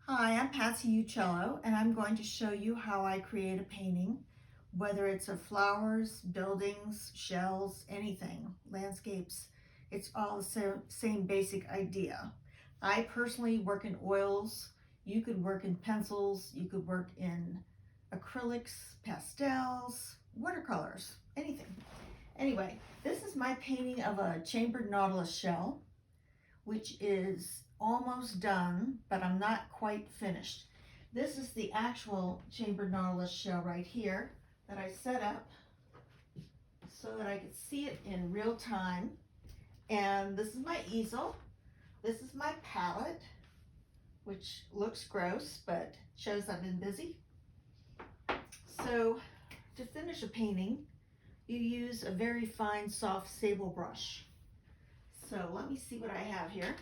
Hi, I'm Patsie Uchello, and I'm going to show you how I create a painting, whether it's of flowers, buildings, shells, anything, landscapes. It's all the same basic idea. I personally work in oils. You could work in pencils. You could work in acrylics, pastels, watercolors, anything. Anyway, this is my painting of a chambered nautilus shell, which is almost done, but I'm not quite finished. This is the actual chambered nautilus shell right here that I set up so that I could see it in real time. And this is my easel. This is my palette, which looks gross, but shows I've been busy. So to finish a painting, you use a very fine, soft sable brush. So let me see what I have here.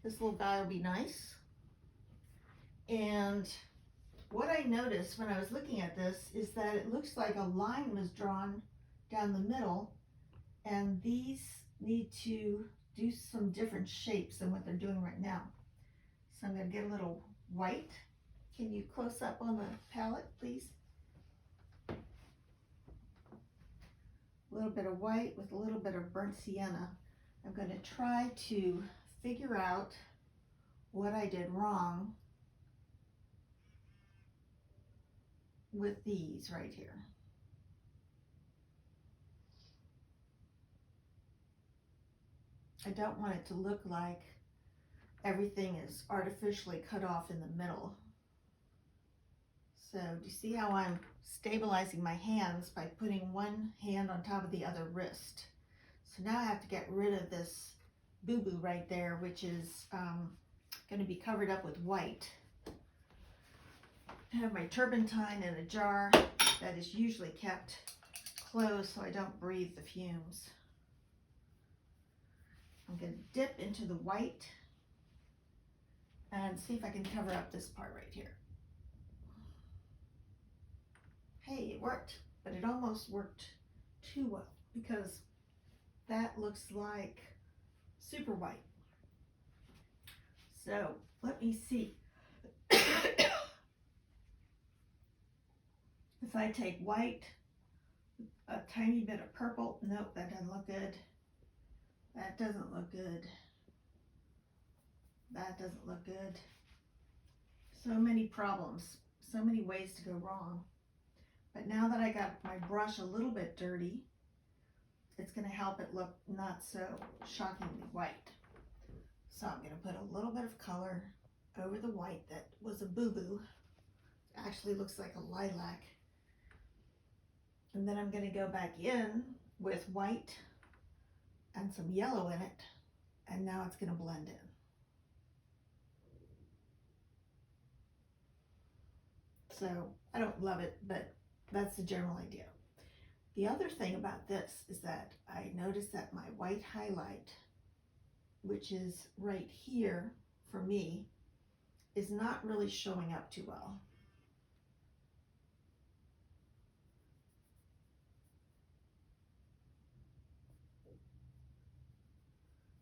This little guy will be nice. And what I noticed when I was looking at this is that it looks like a line was drawn down the middle, and these need to do some different shapes than what they're doing right now. So I'm going to get a little white. Can you close up on the palette, please? A little bit of white with a little bit of burnt sienna. I'm going to try to figure out what I did wrong with these right here. I don't want it to look like everything is artificially cut off in the middle. So do you see how I'm stabilizing my hands by putting one hand on top of the other wrist? So now I have to get rid of this boo-boo right there, which is going to be covered up with white. I have my turpentine in a jar that is usually kept closed so I don't breathe the fumes. I'm going to dip into the white and see if I can cover up this part right here. Hey, it worked, but it almost worked too well because that looks like super white. So let me see. If I take white, a tiny bit of purple, nope, that doesn't look good. That doesn't look good. That doesn't look good. So many problems, so many ways to go wrong. But now that I got my brush a little bit dirty, it's going to help it look not so shockingly white. So I'm going to put a little bit of color over the white that was a boo-boo. Actually looks like a lilac. And then I'm going to go back in with white and some yellow in it. And now it's going to blend in. So I don't love it, but that's the general idea. The other thing about this is that I noticed that my white highlight, which is right here for me, is not really showing up too well.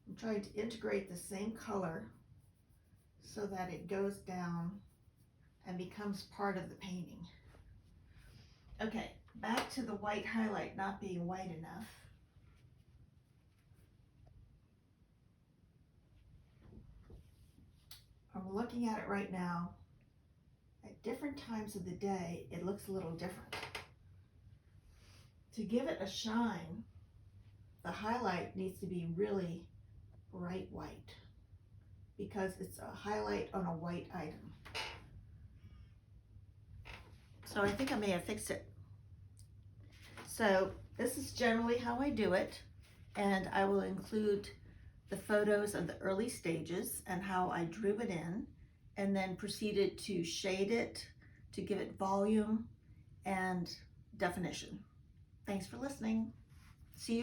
I'm trying to integrate the same color so that it goes down and becomes part of the painting. Okay, back to the white highlight not being white enough. I'm looking at it right now. At different times of the day, it looks a little different. To give it a shine, the highlight needs to be really bright white because it's a highlight on a white item. So I think I may have fixed it. So this is generally how I do it, and I will include the photos of the early stages and how I drew it in, and then proceeded to shade it to give it volume and definition. Thanks for listening. See you.